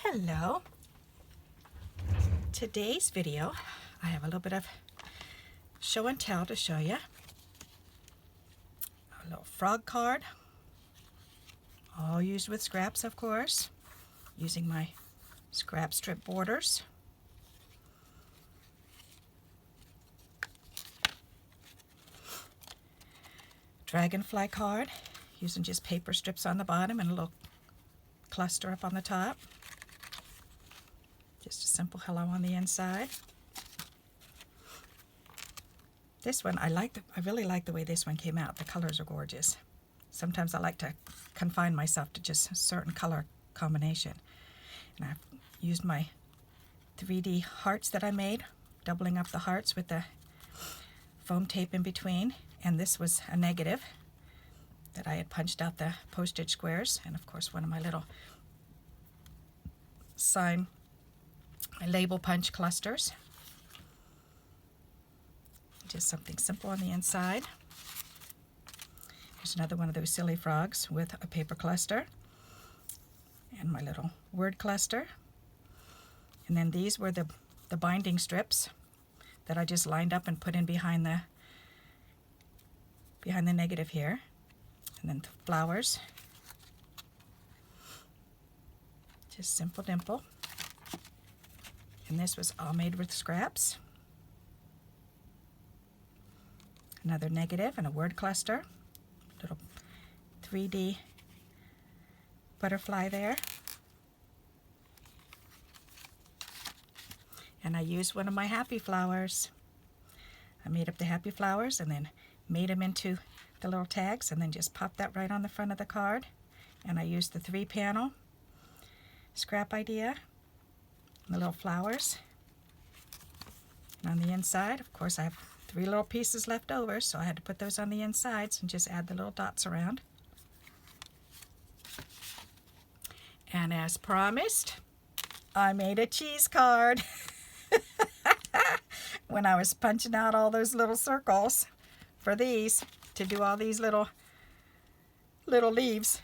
Hello. Today's video, I have a little bit of show and tell to show you. A little frog card, all used with scraps, of course, using my scrap strip borders. Dragonfly card, using just paper strips on the bottom and a little cluster up on the top. Just a simple hello on the inside. This one, I really like the way this one came out. The colors are gorgeous. Sometimes I like to confine myself to just a certain color combination. And I've used my 3D hearts that I made, doubling up the hearts with the foam tape in between. And this was a negative that I had punched out the postage squares. And of course, one of my little my label punch clusters. Just something simple on the inside. Here's another one of those silly frogs with a paper cluster and my little word cluster. And then these were the binding strips that I just lined up and put in behind the negative here. And then the flowers. Just simple dimple. And this was all made with scraps. Another negative and a word cluster. Little 3D butterfly there. And I used one of my happy flowers. I made up the happy flowers and then made them into the little tags and then just popped that right on the front of the card. And I used the 3-panel scrap idea. The little flowers. And on the inside, of course, I have 3 little pieces left over, so I had to put those on the insides and just add the little dots around. And as promised, I made a cheese card. When I was punching out all those little circles for these, to do all these little leaves,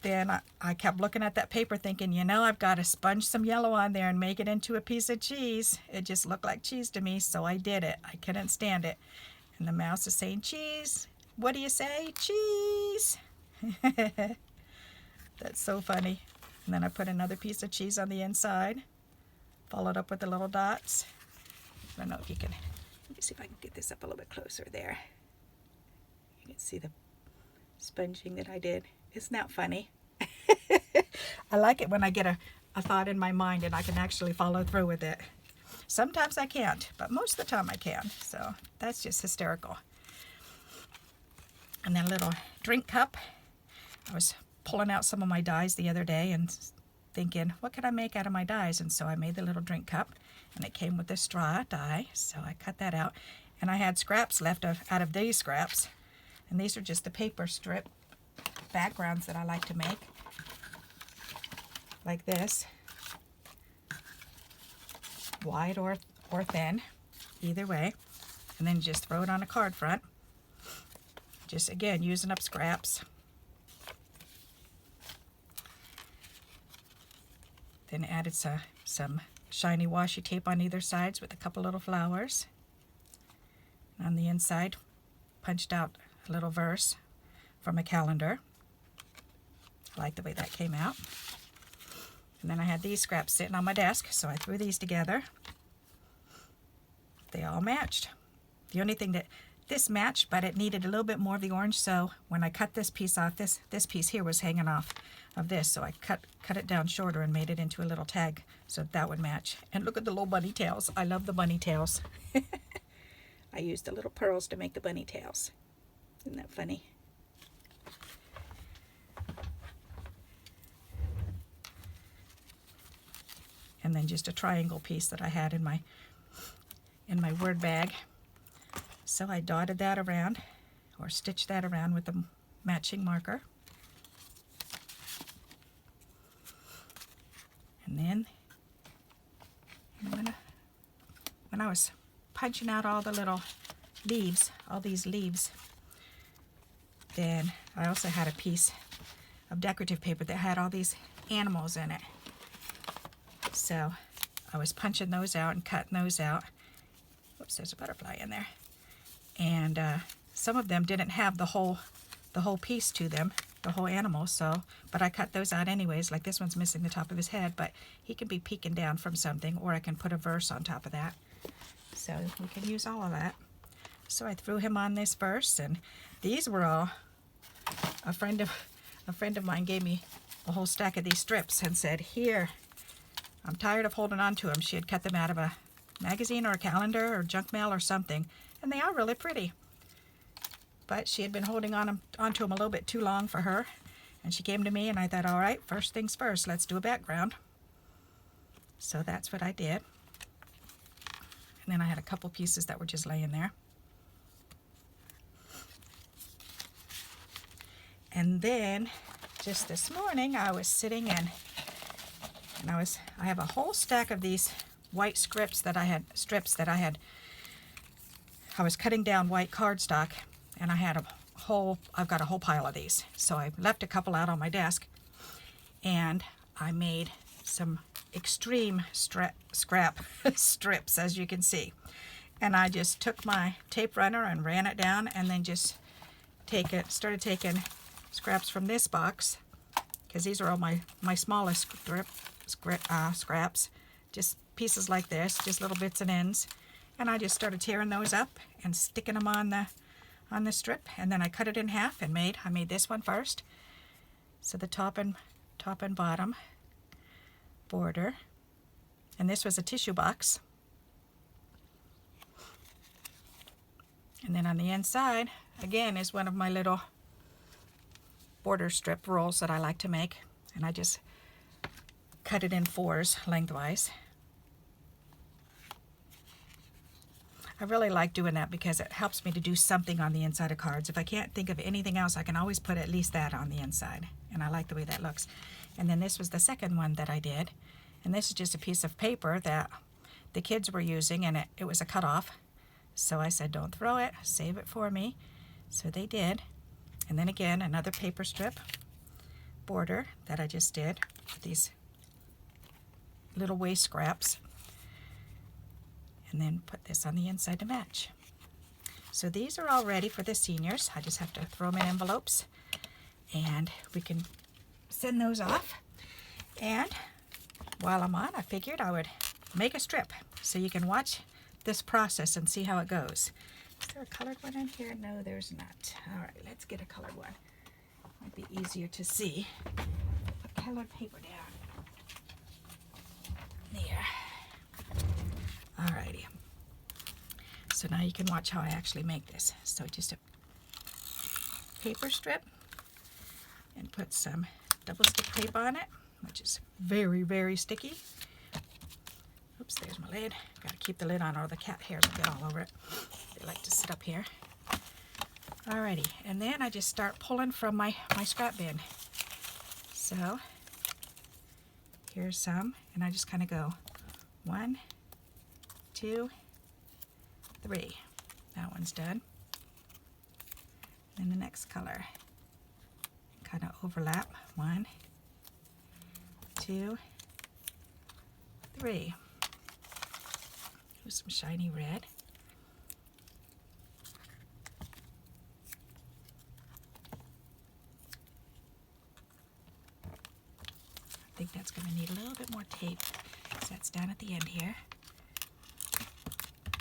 then I kept looking at that paper thinking, you know, I've got to sponge some yellow on there and make it into a piece of cheese. It just looked like cheese to me, so I did it. I couldn't stand it. And the mouse is saying, cheese. What do you say? Cheese. That's so funny. And then I put another piece of cheese on the inside, followed up with the little dots. I don't know if you can, let me see if I can get this up a little bit closer there. You can see the sponging that I did. Isn't that funny? I like it when I get a thought in my mind and I can actually follow through with it. Sometimes I can't, but most of the time I can. So that's just hysterical. And then a little drink cup. I was pulling out some of my dies the other day and thinking, what could I make out of my dies? And so I made the little drink cup, and it came with a straw die. So I cut that out. And I had scraps left out of these scraps. And these are just the paper strip backgrounds that I like to make, like this, wide or thin, either way, and then just throw it on a card front. Just again using up scraps. Then added some shiny washi tape on either sides with a couple little flowers. And on the inside, punched out a little verse from a calendar. I like the way that came out. And then I had these scraps sitting on my desk, so I threw these together. They all matched. The only thing that this matched, but it needed a little bit more of the orange, so when I cut this piece off, this piece here was hanging off of this, so I cut it down shorter and made it into a little tag so that would match. And look at the little bunny tails. I love the bunny tails. I used the little pearls to make the bunny tails. Isn't that funny? And then just a triangle piece that I had in my word bag. So I dotted that around, or stitched that around with the matching marker. And then when I was punching out all the little leaves, all these leaves, then I also had a piece of decorative paper that had all these animals in it. So I was punching those out and cutting those out. Oops, there's a butterfly in there. And some of them didn't have the whole piece to them, the whole animal, so, but I cut those out anyways. Like this one's missing the top of his head, but he can be peeking down from something, or I can put a verse on top of that. So we can use all of that. So I threw him on this verse, and these were all, a friend of mine gave me a whole stack of these strips and said, here, I'm tired of holding on to them. She had cut them out of a magazine or a calendar or junk mail or something, and they are really pretty. But she had been holding onto them a little bit too long for her, and she came to me, and I thought, all right, first things first, let's do a background. So that's what I did. And then I had a couple pieces that were just laying there. And then just this morning I was sitting and I have a whole stack of these white strips that I was cutting down white cardstock, and I've got a whole pile of these. So I left a couple out on my desk, and I made some extreme scrap strips, as you can see. And I just took my tape runner and ran it down, and then just started taking scraps from this box, because these are all my smallest scraps, just pieces like this, just little bits and ends. And I just started tearing those up and sticking them on the strip, and then I cut it in half and I made this one first. So the top and bottom border, and this was a tissue box. And then on the inside, again, is one of my little border strip rolls that I like to make, and I just cut it in 4s lengthwise. I really like doing that because it helps me to do something on the inside of cards. If I can't think of anything else, I can always put at least that on the inside, and I like the way that looks. And then this was the second one that I did, and this is just a piece of paper that the kids were using, and it was a cutoff. So I said, don't throw it, save it for me. So they did. And then again, another paper strip border that I just did with these little waste scraps. And then put this on the inside to match. So these are all ready for the seniors. I just have to throw them in envelopes, and we can send those off. And while I'm on, I figured I would make a strip so you can watch this process and see how it goes. Is there a colored one in here? No, there's not. All right, let's get a colored one. Might be easier to see. Put colored paper down. There. Alrighty. So now you can watch how I actually make this. So just a paper strip, and put some double stick tape on it, which is very, very sticky. Oops, there's my lid. Got to keep the lid on or the cat hairs will get all over it. They like to sit up here. Alrighty, and then I just start pulling from my scrap bin. So here's some, and I just kind of go 1, 2, 3. That one's done. Then the next color, kind of overlap. 1, 2, 3. Here's some shiny red. I think that's going to need a little bit more tape, because that's down at the end here.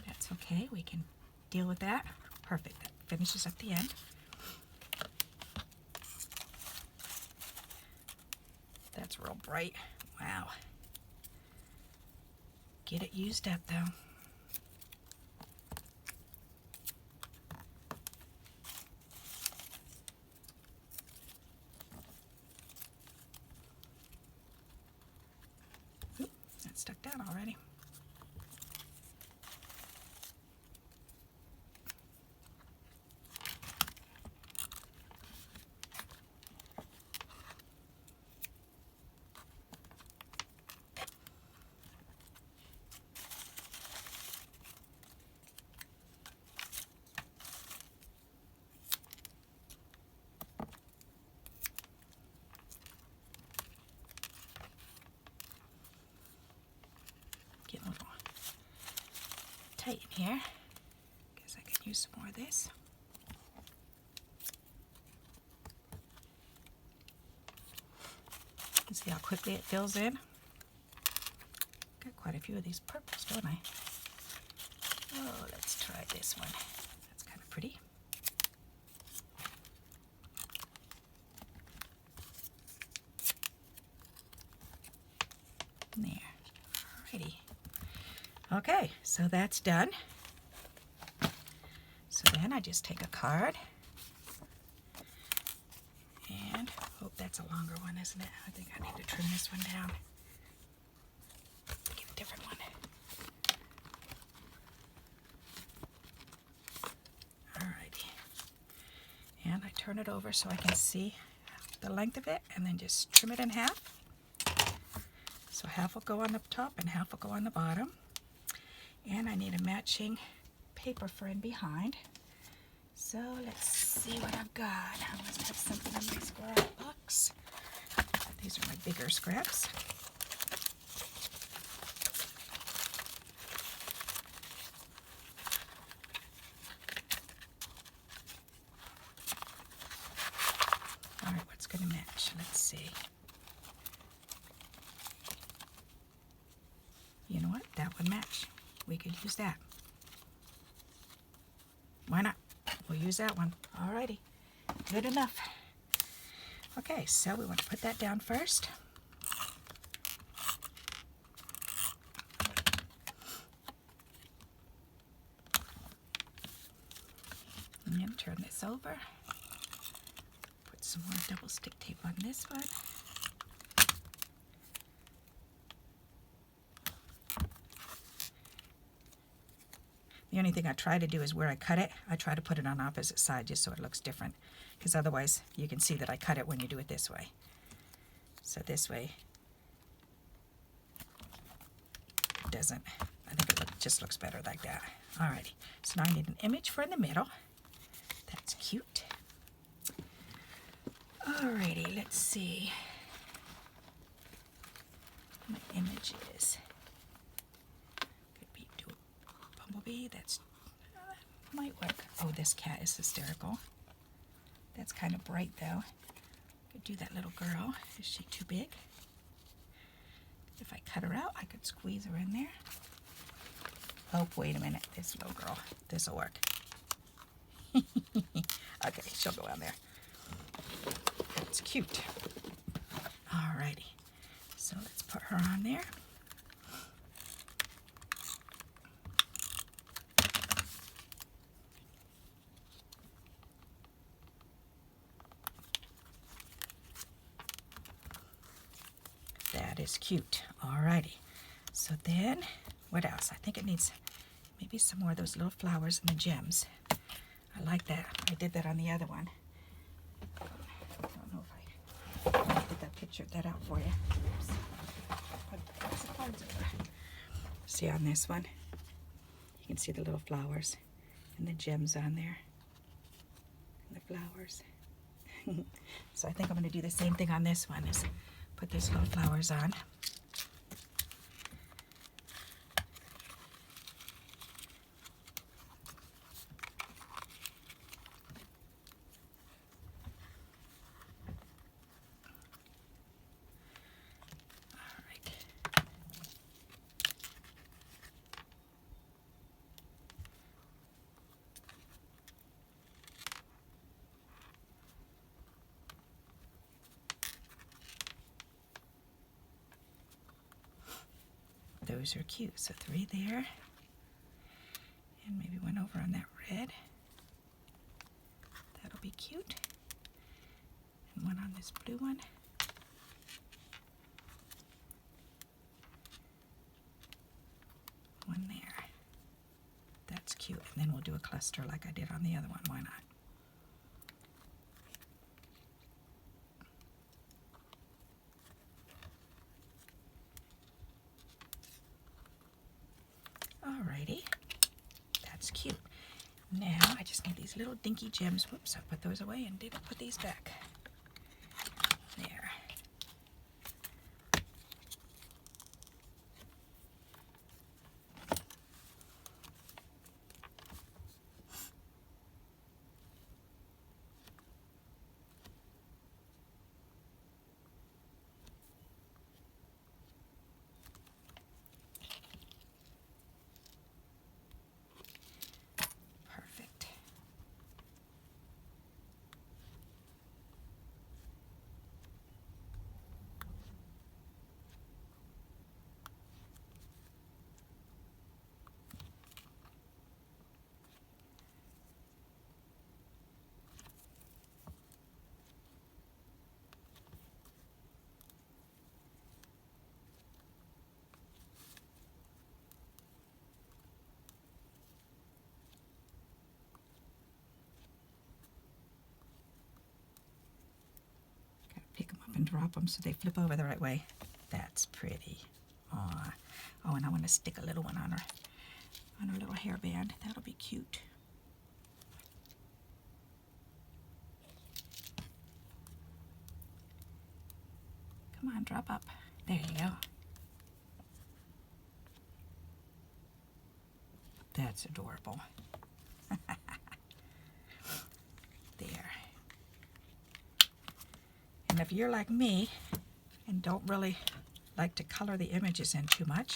That's okay, we can deal with that. Perfect, that finishes at the end. That's real bright. Wow. Get it used up though. Oop, that's stuck down already. tight in here. Guess I could use some more of this. You see how quickly it fills in? Got quite a few of these purples, don't I? Oh, let's try this one. That's kind of pretty. There. Alrighty. Okay, so that's done. So then I just take a card and, oh, that's a longer one, isn't it? I think I need to trim this one down. Get a different one. Alrighty. And I turn it over so I can see the length of it and then just trim it in half. So half will go on the top and half will go on the bottom. And I need a matching paper frame behind. So let's see what I've got. I must have something in my scrap box. These are my bigger scraps. All right, what's going to match? Let's see. You know what? That would match. We could use that. Why not? We'll use that one. Alrighty. Good enough. Okay, so we want to put that down first. And then turn this over. Put some more double stick tape on this one. The only thing I try to do is where I cut it, I try to put it on opposite side just so it looks different. Because otherwise you can see that I cut it when you do it this way. So this way it doesn't, I think it just looks better like that. Alrighty, so now I need an image for in the middle. That's cute. Alrighty, let's see. My image is. Bumblebee, that's might work. Oh, this cat is hysterical. That's kind of bright though. Could do that little girl. Is she too big? If I cut her out, I could squeeze her in there. Oh, wait a minute. This little girl. This'll work. Okay, she'll go on there. That's cute. Alrighty. So let's put her on there. That is cute. Alrighty. So then, what else? I think it needs maybe some more of those little flowers and the gems. I like that. I did that on the other one. I don't know if I did that picture that out for you. Oops. Put the cards over. See on this one, you can see the little flowers and the gems on there. And the flowers. So I think I'm going to do the same thing on this one. Is put these little flowers on. All right. Those are cute. So 3 there. And maybe one over on that red. That'll be cute. And one on this blue one. One there. That's cute. And then we'll do a cluster like I did on the other one. Why not? Alrighty, that's cute. Now I just need these little dinky gems. Whoops, I put those away and didn't put these back. There. can drop them so they flip over the right way. That's pretty. Aw. Oh, and I want to stick a little one on her little hairband. That'll be cute. Come on, drop up. There you go. That's adorable. There. And if you're like me and don't really like to color the images in too much,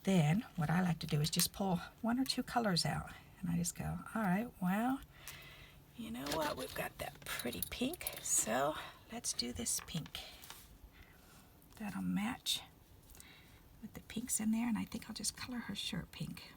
then what I like to do is just pull 1 or 2 colors out. And I just go, all right, well, you know what? We've got that pretty pink, so let's do this pink. That'll match with the pinks in there, and I think I'll just color her shirt pink.